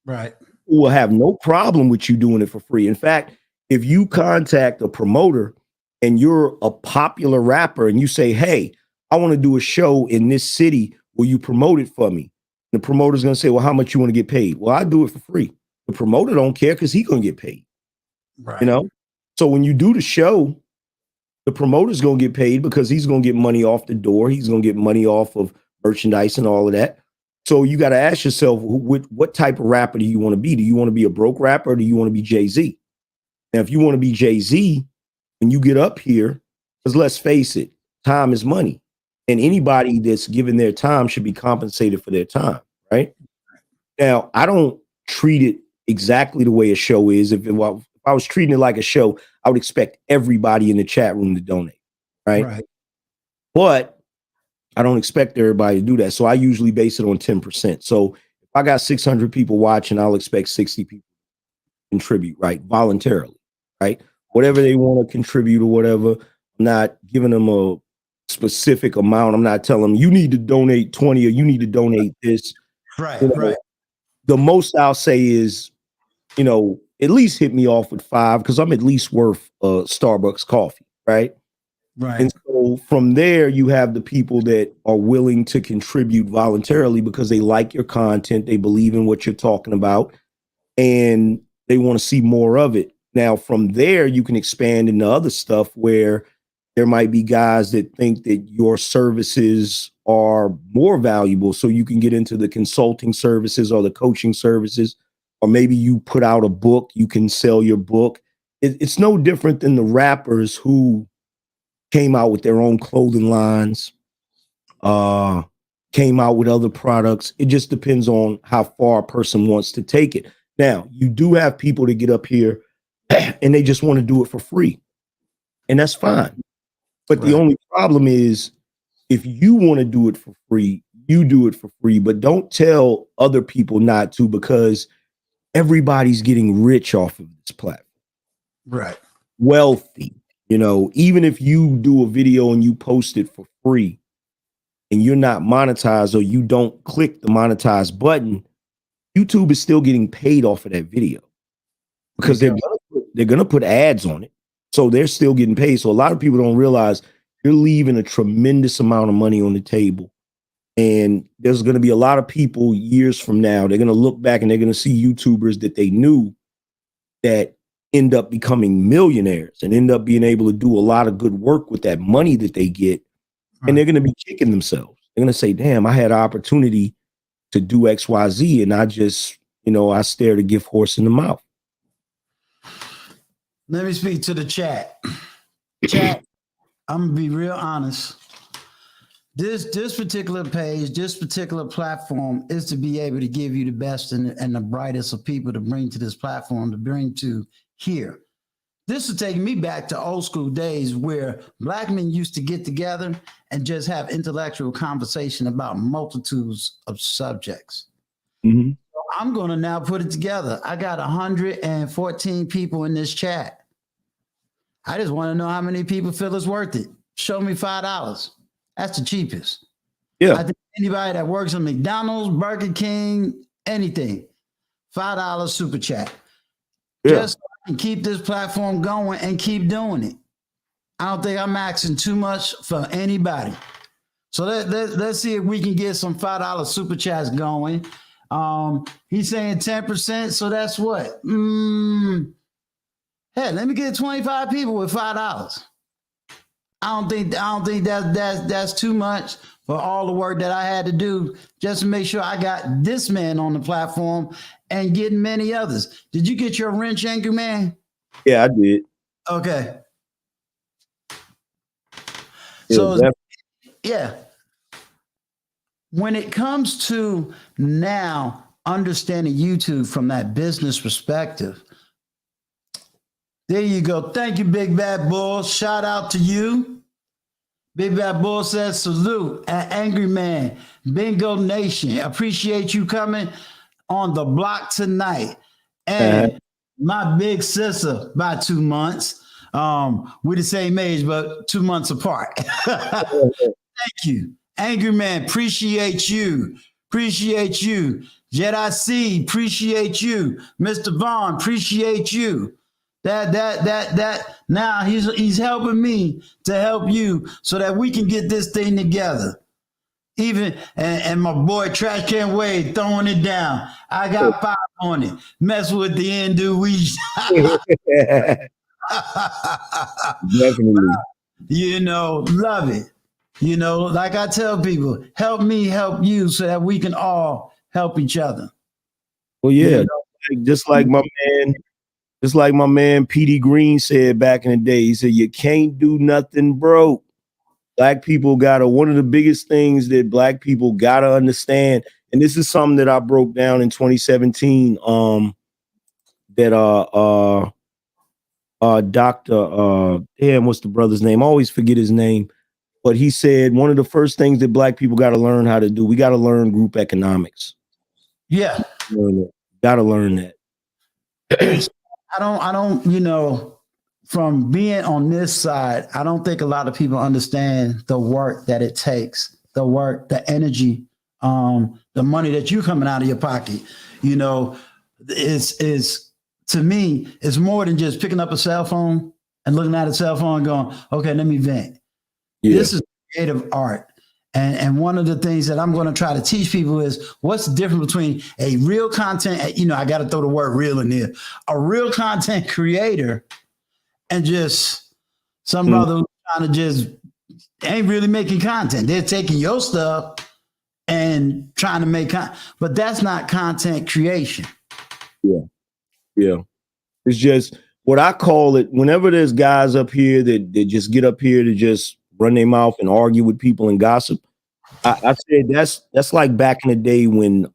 Right. People will have no problem with you doing it for free. In fact, if you contact a promoter and you're a popular rapper and you say, hey, I want to do a show in this city, will you promote it for me? The promoter's going to say, well, how much you want to get paid? Well, I do it for free. The promoter don't care because he's going to get paid. Right. You know? So when you do the show, the promoter's going to get paid because he's going to get money off the door. He's going to get money off of merchandise and all of that. So you got to ask yourself, what type of rapper do you want to be? Do you want to be a broke rapper or do you want to be Jay-Z? Now, if you want to be Jay-Z, when you get up here, because let's face it, time is money. And anybody that's given their time should be compensated for their time, right? Now, I don't treat it exactly the way a show is. If I was treating it like a show, I would expect everybody in the chat room to donate, right? But I don't expect everybody to do that. So I usually base it on 10%. So if I got 600 people watching, I'll expect 60 people to contribute, right? Voluntarily, right? Whatever they want to contribute or whatever. I'm not giving them a specific amount. I'm not telling them you need to donate 20 or you need to donate this. Right, You know, right. the most I'll say is, at least hit me off with 5 because I'm at least worth Starbucks coffee, right? Right. And so from there, you have the people that are willing to contribute voluntarily because they like your content, they believe in what you're talking about, and they want to see more of it. Now, from there, you can expand into other stuff where there might be guys that think that your services are more valuable. So you can get into the consulting services or the coaching services, or maybe you put out a book, you can sell your book. It's no different than the rappers who came out with their own clothing lines, uh, came out with other products. It just depends on how far a person wants to take it. Now, you do have people that get up here and they just want to do it for free, and that's fine. But the Right. only problem is if you want to do it for free, you do it for free, but don't tell other people not to because everybody's getting rich off of this platform. Right. Wealthy. Even if you do a video and you post it for free and you're not monetized or you don't click the monetize button, YouTube is still getting paid off of that video because they're gonna put ads on it. So they're still getting paid. So a lot of people don't realize you're leaving a tremendous amount of money on the table. And there's going to be a lot of people years from now, they're going to look back and they're going to see YouTubers that they knew that end up becoming millionaires and end up being able to do a lot of good work with that money that they get. And they're going to be kicking themselves. They're going to say, damn, I had an opportunity to do XYZ. And I just, I stared a gift horse in the mouth. Let me speak to the chat. Chat, I'm gonna be real honest. This particular page, this particular platform is to be able to give you the best and the brightest of people to bring to this platform, to bring to here. This is taking me back to old school days where Black men used to get together and just have intellectual conversation about multitudes of subjects. Mm-hmm. I'm going to now put it together. I got 114 people in this chat. I just want to know how many people feel it's worth it. Show me $5. That's the cheapest. Yeah. I think anybody that works at McDonald's, Burger King, anything, $5 super chat. Yeah. Just so I can keep this platform going and keep doing it. I don't think I'm asking too much for anybody. So let's see if we can get some $5 super chats going. He's saying 10%, so that's what? Hey, let me get 25 people with $5. I don't think that's too much for all the work that I had to do just to make sure I got this man on the platform and getting many others. Did you get your wrench, Angryman? Yeah, I did. Okay. Yeah, So yeah. When it comes to now understanding YouTube from that business perspective, there you go. Thank you, Big Bad Bull. Shout out to you. Big Bad Bull says salute at Angryman. Bingo Nation. Appreciate you coming on the block tonight. And my big sister by 2 months. We're the same age, but 2 months apart. Thank you. Angryman, appreciate you. Appreciate you. Jedi C, appreciate you. Mr. Vaughn, appreciate you. That now he's helping me to help you so that we can get this thing together. Even and my boy Trash Can Wade throwing it down. I got 5 on it. Mess with the end, dude. We definitely. Love it. Like I tell people, help me help you so that we can all help each other. Well, yeah, just like my man P.D. Green said back in the day, he said, you can't do nothing broke. Black people one of the biggest things that Black people got to understand, and this is something that I broke down in 2017, that Dr. Damn, what's the brother's name? I always forget his name. But he said one of the first things that Black people got to learn how to do, we got to learn group economics. Yeah. Got to learn that. I don't, from being on this side, I don't think a lot of people understand the work that it takes, the work, the energy, the money that you coming out of your pocket. You know, is to me, it's more than just picking up a cell phone and looking at a cell phone and going, okay, let me vent. Yeah. This is creative art. And one of the things that I'm going to try to teach people is what's the difference between a real content, you know, I got to throw the word real in there, a real content creator and just some brother who's trying to just ain't really making content. They're taking your stuff and trying to make content, but that's not content creation. Yeah. Yeah. It's just what I call it. Whenever there's guys up here that just get up here to just run their mouth and argue with people and gossip, I said that's like back in the day when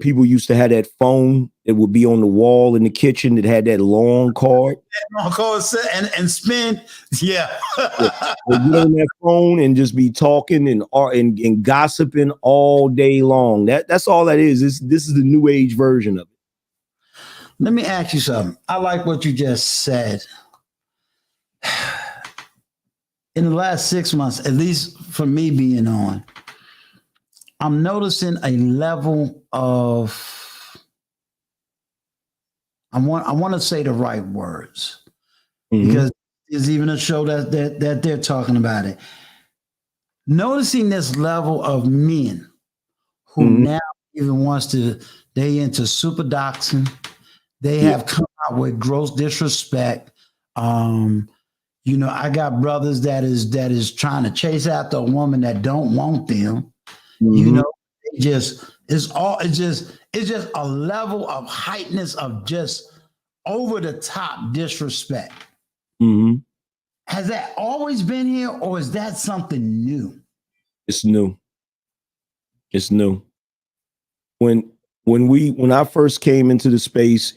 people used to have that phone that would be on the wall in the kitchen that had that long cord. Long cord and spin. Yeah. They get on that phone and just be talking and gossiping all day long. That's all that is. This is the new age version of it. Let me ask you something. I like what you just said. In the last 6 months, at least for me being on, I'm noticing a level of, I want to say the right words because there's even a show that they're talking about it. Noticing this level of men who now even wants to, they into super doxing. They have come out with gross disrespect. You know, I got brothers that is trying to chase after a woman that don't want them. You know, it's just a level of heightness of just over the top disrespect. Has that always been here, or is that something new? It's new. It's new. When I first came into the space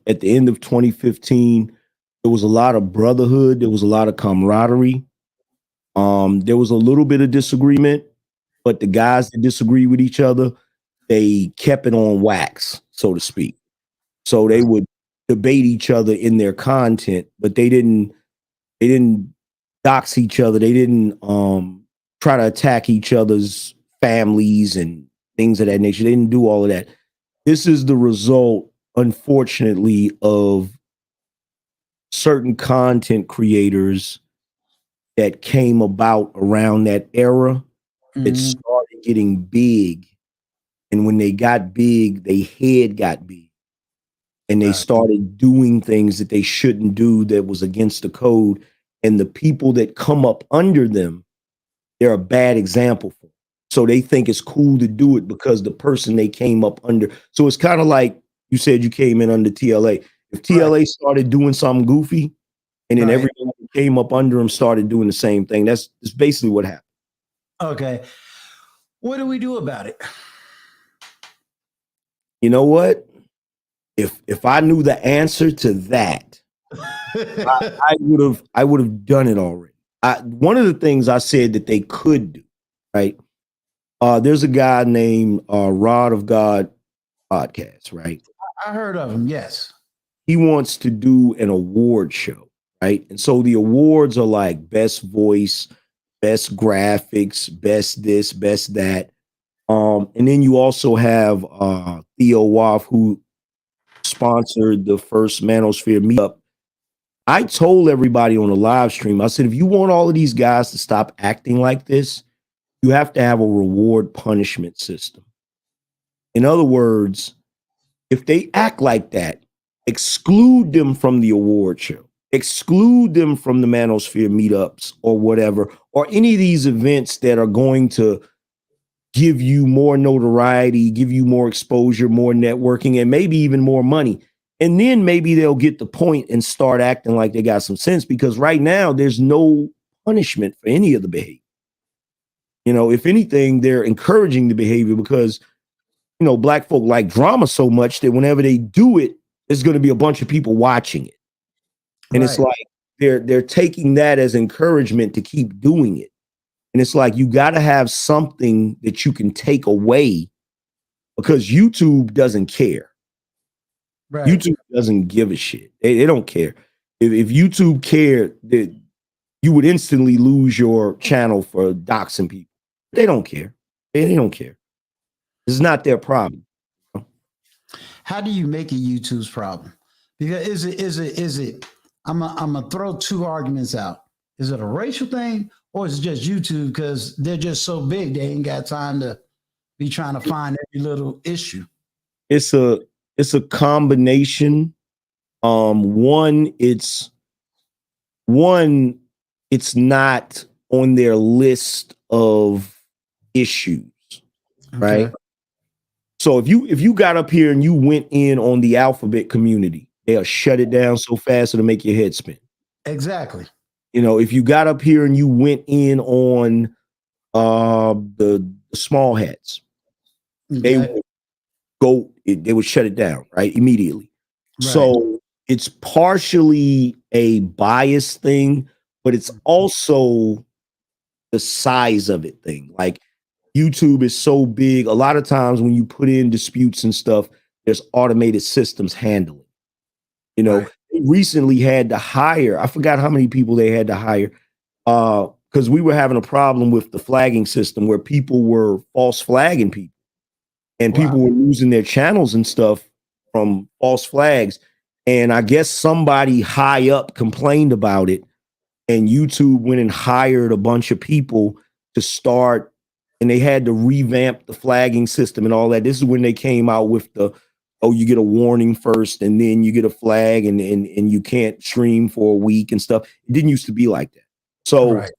at the end of 2015, there was a lot of brotherhood. There was a lot of camaraderie. There was a little bit of disagreement, but the guys that disagree with each other, they kept it on wax, so to speak. So they would debate each other in their content, but they didn't dox each other. They didn't try to attack each other's families and things of that nature. They didn't do all of that. This is the result, unfortunately, of certain content creators that came about around that era that started getting big. And when they got big, their head got big. And they started doing things that they shouldn't do that was against the code. And the people that come up under them, they're a bad example for them. So they think it's cool to do it because the person they came up under. So it's kind of like you said you came in under TLA. If TLA started doing something goofy, and then everyone who came up under him started doing the same thing, that's basically what happened. Okay. What do we do about it? You know what? If I knew the answer to that, I would have done it already. One of the things I said that they could do, right? There's a guy named Rod of God podcast, right? I heard of him, yes. He wants to do an award show, right? And so the awards are like best voice, best graphics, best this, best that. And then you also have Theo Waff, who sponsored the first Manosphere meetup. I told everybody on the live stream, I said, if you want all of these guys to stop acting like this, you have to have a reward punishment system. In other words, if they act like that, exclude them from the award show, exclude them from the Manosphere meetups or whatever, or any of these events that are going to give you more notoriety, give you more exposure, more networking, and maybe even more money. And then maybe they'll get the point and start acting like they got some sense, because right now there's no punishment for any of the behavior. You know, if anything, they're encouraging the behavior because, you know, black folk like drama so much that whenever they do it, there's going to be a bunch of people watching it. And it's like they're taking that as encouragement to keep doing it. And it's like you got to have something that you can take away, because YouTube doesn't care. YouTube doesn't give a shit. They don't care. If YouTube cared, that you would instantly lose your channel for doxing people. They don't care. They don't care. It's not their problem. How do you make it YouTube's problem? Because is it? I'm gonna throw two arguments out. Is it a racial thing, or is it just YouTube because they're just so big they ain't got time to be trying to find every little issue? It's a combination. One, it's not on their list of issues, right? Okay. So if you got up here and you went in on the alphabet community, they'll shut it down so fast it'll make your head spin. Exactly. You know, if you got up here and you went in on the small hats, Okay. they would shut it down, right? Immediately. Right. So it's partially a bias thing, but it's also the size of it thing. Like YouTube is so big. A lot of times when you put in disputes and stuff, there's automated systems handling. You know, Right. They recently had to hire, I forgot how many people they had to hire, because we were having a problem with the flagging system where people were false flagging people. And Wow. people were losing their channels and stuff from false flags. And I guess somebody high up complained about it. And YouTube went and hired a bunch of people to start, and they had to revamp the flagging system and all that. This is when they came out with you get a warning first, and then you get a flag, and you can't stream for a week and stuff. It didn't used to be like that. So Right.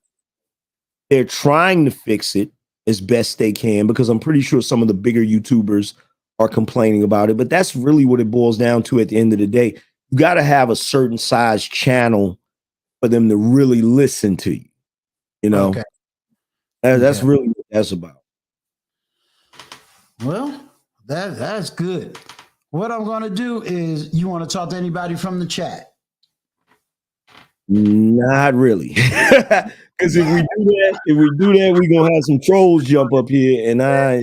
they're trying to fix it as best they can, because I'm pretty sure some of the bigger YouTubers are complaining about it. But that's really what it boils down to at the end of the day. You got to have a certain size channel for them to really listen to you. You know, Okay. that's really what that's about. Well, that's good. What I'm going to do is, you want to talk to anybody from the chat? Not really, because if we do that, we're gonna have some trolls jump up here, and So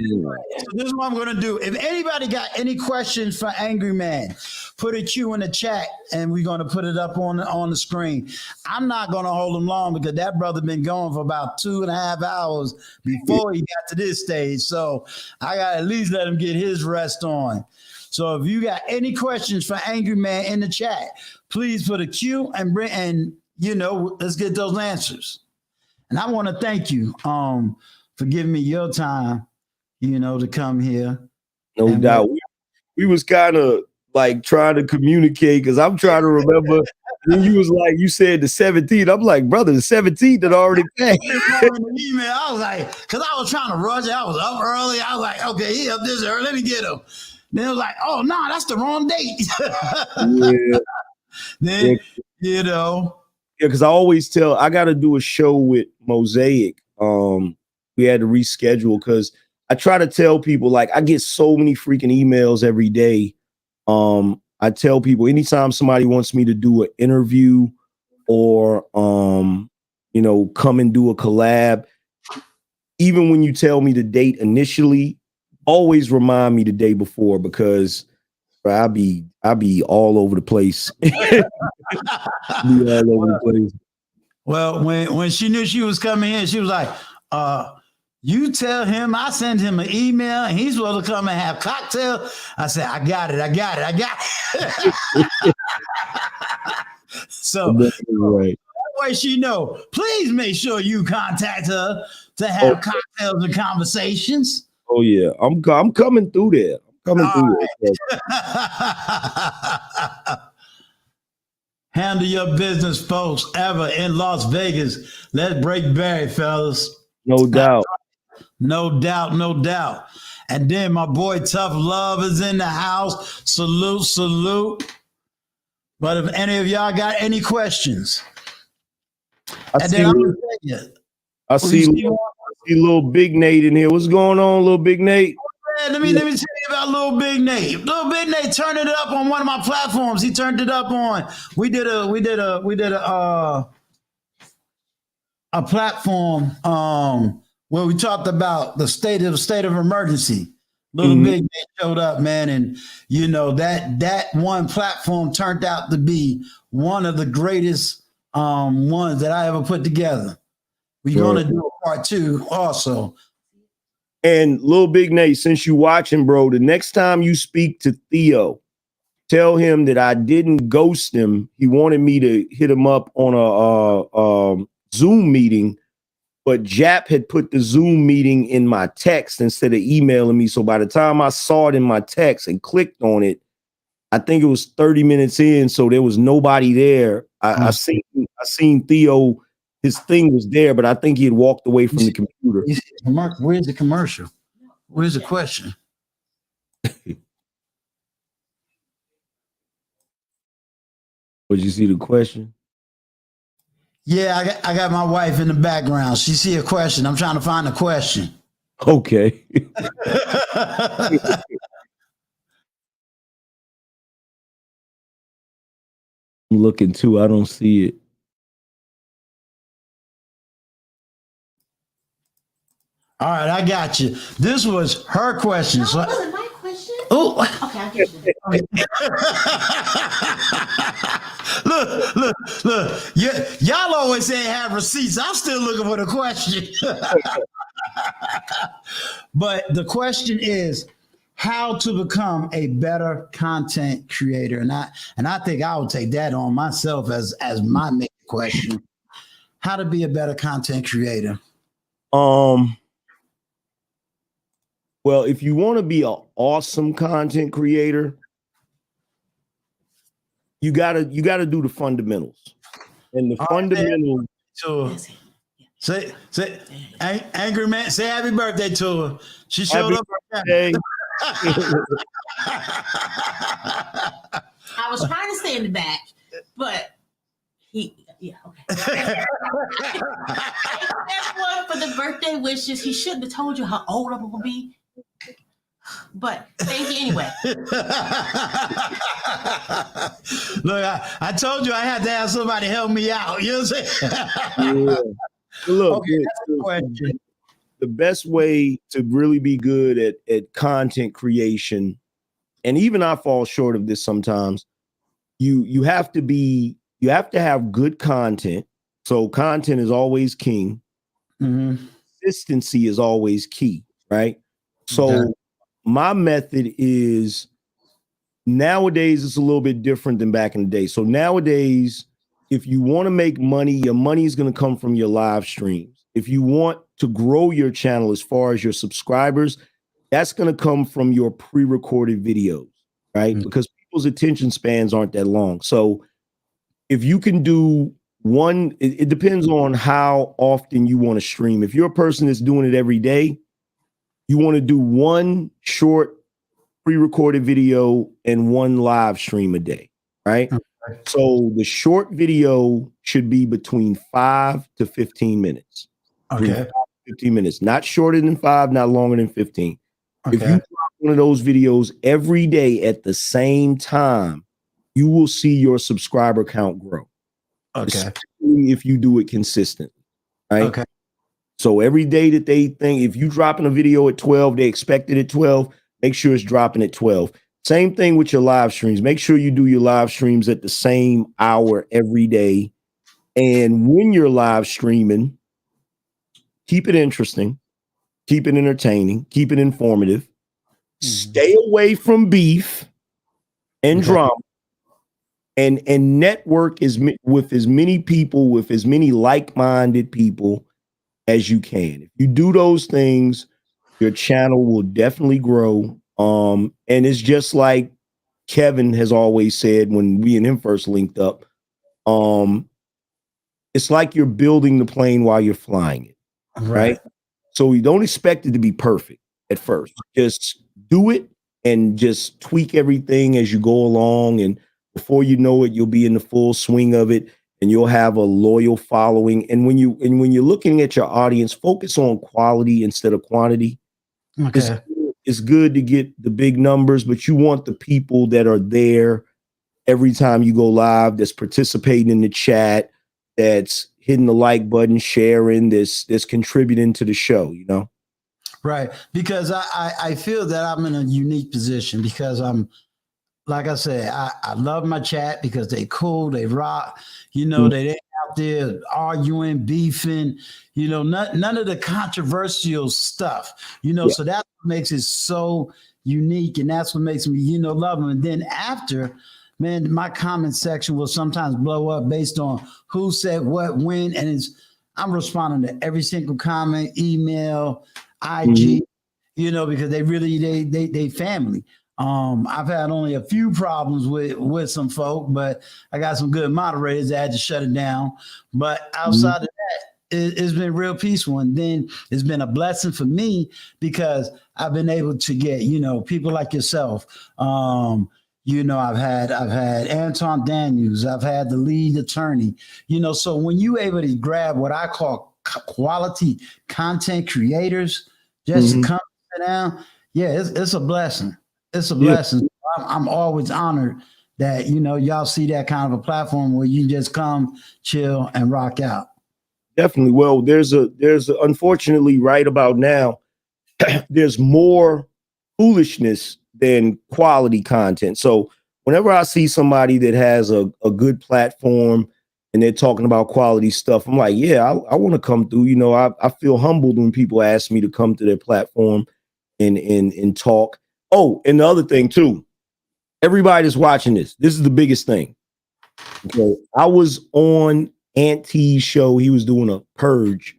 this is what I'm going to do. If anybody got any questions for Angryman, put a Q in the chat, and we're going to put it up on the screen. I'm not going to hold him long, because that brother been going for about 2.5 hours before he got to this stage. So I got to at least let him get his rest on. So if you got any questions for Angryman in the chat, please put a Q and let's get those answers. And I want to thank you for giving me your time, to come here. No doubt. We was kind of like trying to communicate, because I'm trying to remember when you was like, you said the 17th. I'm like, brother, the 17th had already passed. Email. I was like, because I was trying to rush it. I was up early. I was like, okay, he up this early. Let me get him. Then it was like, oh, no, that's the wrong date. Yeah. Then, Yeah, because I always tell, I got to do a show with Mosaic. We had to reschedule, because I try to tell people, like, I get so many freaking emails every day. I tell people, anytime somebody wants me to do an interview or come and do a collab, even when you tell me the date initially, always remind me the day before, because I'll be all over the place. Well, when she knew she was coming in, she was like, you tell him I send him an email and he's supposed to come and have cocktail. I said, I got it. So right. that way she know, please make sure you contact her to have cocktails and conversations. Oh yeah, I'm coming through there. Handle your business, folks. Ever in Las Vegas. Let's break Barry, fellas. No doubt. No doubt. And then my boy Tough Love is in the house. Salute. But if any of y'all got any questions, I see little Big Nate in here. What's going on, little Big Nate? Let me tell you about little Big Nate. Little Big Nate turned it up on one of my platforms. He turned it up on. We did a platform where we talked about the state of emergency. Little Big Nate showed up, man, and that one platform turned out to be one of the greatest ones that I ever put together. We're going to do a part 2 also. And Lil Big Nate, since you watching, bro, the next time you speak to Theo, tell him that I didn't ghost him. He wanted me to hit him up on a Zoom meeting, but Jap had put the Zoom meeting in my text instead of emailing me. So by the time I saw it in my text and clicked on it, I think it was 30 minutes in, so there was nobody there. I seen Theo, his thing was there, but I think he had walked away from the computer. Where's the commercial? Where's the question? Did you see the question? Yeah, I got my wife in the background. She see a question. I'm trying to find the question. Okay. I'm looking too. I don't see it. All right, I got you. This was her question. No, it wasn't my question. Oh, okay, I'll get you. look. Y'all always say have receipts. I'm still looking for the question. But the question is how to become a better content creator. And I think I would take that on myself as my main question. How to be a better content creator. Well, if you want to be an awesome content creator, you gotta do the fundamentals. And the fundamentals. Say, Angryman, say happy birthday to her. She showed up. Birthday. I was trying to stay in the back, but okay. Everyone for the birthday wishes. He shouldn't have told you how old I'm gonna be. But thank you anyway. Look, I told you I had to have somebody help me out. You know what I'm saying? Yeah. Look, okay, that's the question. The best way to really be good at content creation, and even I fall short of this sometimes, you have to have good content. So content is always king. Mm-hmm. Consistency is always key, right? So my method is, nowadays it's a little bit different than back in the day. So nowadays, if you want to make money, your money is going to come from your live streams. If you want to grow your channel as far as your subscribers, that's going to come from your pre-recorded videos, right? Mm-hmm. Because people's attention spans aren't that long. So if you can do one, it depends on how often you want to stream. If you're a person that's doing it every day, you want to do one short pre-recorded video and one live stream a day, right? Okay. So the short video should be between 5 to 15 minutes. Okay. 15 minutes, not shorter than 5, not longer than 15. Okay. If you drop one of those videos every day at the same time, you will see your subscriber count grow. Okay. Especially if you do it consistently, right? Okay. So every day that they think, if you dropping a video at 12, they expect it at 12, make sure it's dropping at 12. Same thing with your live streams. Make sure you do your live streams at the same hour every day. And when you're live streaming, keep it interesting, keep it entertaining, keep it informative. Mm-hmm. Stay away from beef and drama. And network with as many people, with as many like-minded people as you can. If you do those things, your channel will definitely grow. And it's just like Kevin has always said when we and him first linked up. It's like you're building the plane while you're flying it, right? So you don't expect it to be perfect at first. Just do it and just tweak everything as you go along. And before you know it, you'll be in the full swing of it. And you'll have a loyal following. And when you're looking at your audience, focus on quality instead of quantity. Okay. It's good to get the big numbers, but you want the people that are there every time you go live, that's participating in the chat, that's hitting the like button, sharing, that's contributing to the show, you know? Right. Because I feel that I'm in a unique position because I'm like I said, I love my chat because they cool, they rock. You know, they ain't out there arguing, beefing. You know, none of the controversial stuff. You know, Yeah. so that's what makes it so unique, and that's what makes me, love them. And then after, man, my comment section will sometimes blow up based on who said what, when, and I'm responding to every single comment, email, IG. Because they really they family. I've had only a few problems with some folk, but I got some good moderators that had to shut it down. But outside of that, it's been real peaceful. And then it's been a blessing for me because I've been able to get, people like yourself. I've had Anton Daniels, I've had the lead attorney, so when you able to grab what I call quality content creators just to come sit down, yeah, it's a blessing. It's a blessing. I'm always honored that y'all see that kind of a platform where you just come, chill, and rock out. Definitely. Well, there's unfortunately right about now, there's more foolishness than quality content. So whenever I see somebody that has a good platform and they're talking about quality stuff, I'm like, yeah, I want to come through. I feel humbled when people ask me to come to their platform and talk. Oh, and the other thing too, everybody that's watching this is the biggest thing. Okay. I was on Auntie's show. He was doing a purge,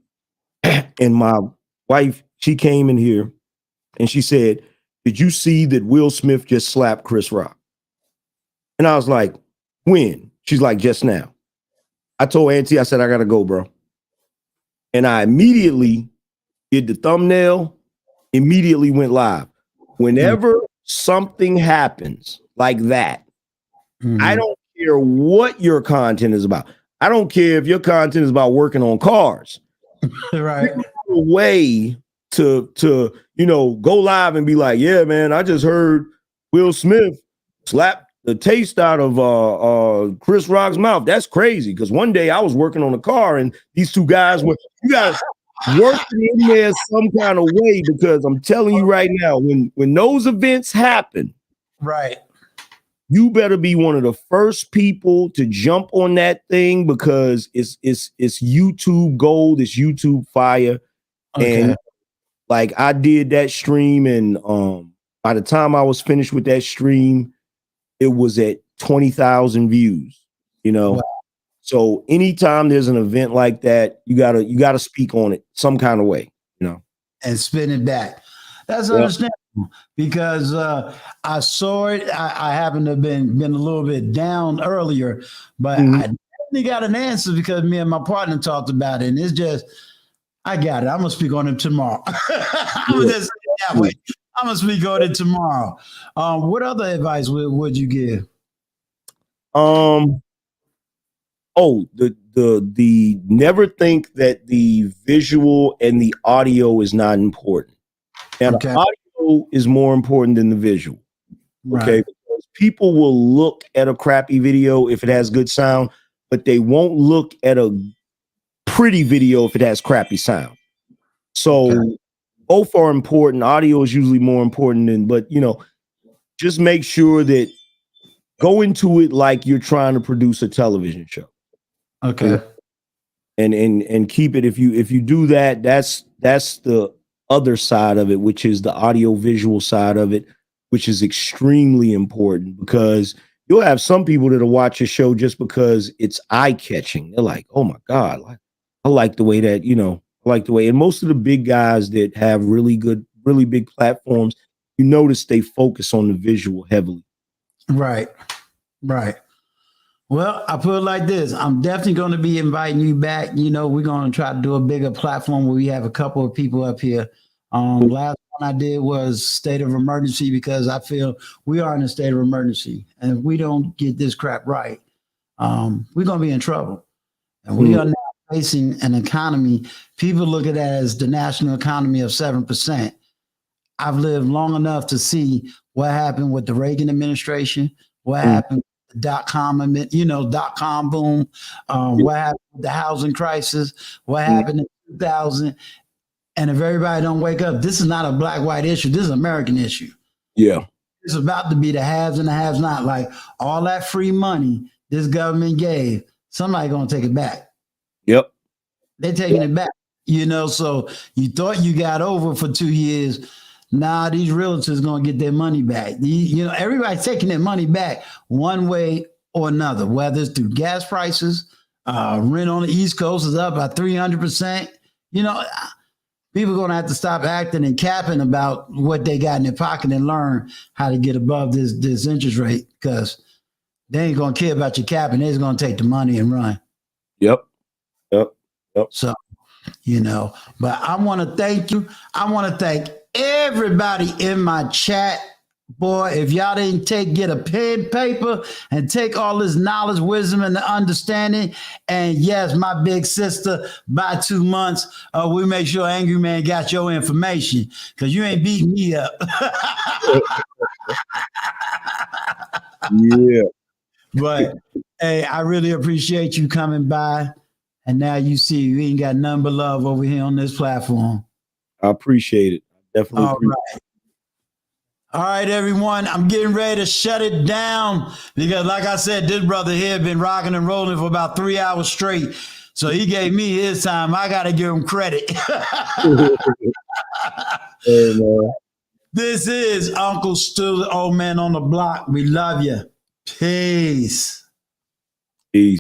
and my wife, she came in here and she said, "Did you see that Will Smith just slapped Chris Rock?" And I was like, "When?" She's like, "Just now." I told Auntie, I said, "I gotta go, bro." And I immediately did the thumbnail, immediately went live. Whenever something happens like that, I don't care what your content is about. I don't care if your content is about working on cars. Right. A way to go live and be like, yeah, man, I just heard Will Smith slap the taste out of Chris Rock's mouth. That's crazy. Because one day I was working on a car and these two guys were, you guys working in there some kind of way, because I'm telling you right now, when those events happen, right, you better be one of the first people to jump on that thing, because it's YouTube gold, it's YouTube fire. Okay. And like I did that stream, and by the time I was finished with that stream, it was at 20,000 views. Wow. So anytime there's an event like that, you gotta speak on it some kind of way, and spin it back. That's understandable, because I saw it. I happened to have been a little bit down earlier, but I definitely got an answer because me and my partner talked about it, and it's just, I got it. I'm gonna speak on it tomorrow. I'm gonna just say it that way. I'm gonna speak on it tomorrow. What other advice would you give? The never think that the visual and the audio is not important. Now, the audio is more important than the visual. Okay, right. Because people will look at a crappy video if it has good sound, but they won't look at a pretty video if it has crappy sound. So both are important. Audio is usually more important but just make sure that go into it like you're trying to produce a television show. Okay. And keep it, if you do that, that's the other side of it, which is the audio visual side of it, which is extremely important, because you'll have some people that'll watch a show just because it's eye-catching. They're like, oh my God, I like the way that, I like the way, and most of the big guys that have really big platforms, you notice they focus on the visual heavily. Right. Well, I put it like this. I'm definitely going to be inviting you back. We're going to try to do a bigger platform where we have a couple of people up here. Last one I did was state of emergency, because I feel we are in a state of emergency. And if we don't get this crap right, we're going to be in trouble. And we are now facing an economy. People look at it as the national economy of 7%. I've lived long enough to see what happened with the Reagan administration, what happened with the .com boom, what happened with the housing crisis, what happened in 2000. And if everybody don't wake up, this is not a black-white issue. This is an American issue. Yeah. it's about to be the haves and the haves not. Like all that free money this government gave, somebody gonna take it back. Yep. They're taking it back. So you thought you got over for 2 years. Now these realtors gonna get their money back. Everybody's taking their money back one way or another, whether it's through gas prices, rent on the East Coast is up by 300%. People are gonna have to stop acting and capping about what they got in their pocket and learn how to get above this interest rate, because they ain't gonna care about your capping. They're just gonna take the money and run. Yep. So, but I want to thank you. I want to thank everybody in my chat. Boy, if y'all didn't get a pen, paper, and take all this knowledge, wisdom, and the understanding, and yes, my big sister, by 2 months, we make sure Angryman got your information, because you ain't beating me up. Yeah. But, hey, I really appreciate you coming by. And now you see we ain't got nothing but love over here on this platform. I appreciate it. Definitely. All right. All right, everyone. I'm getting ready to shut it down because, like I said, this brother here been rocking and rolling for about 3 hours straight. So he gave me his time. I got to give him credit. Hey, man. This is Uncle Stu, the old man on the block. We love you. Peace. Peace.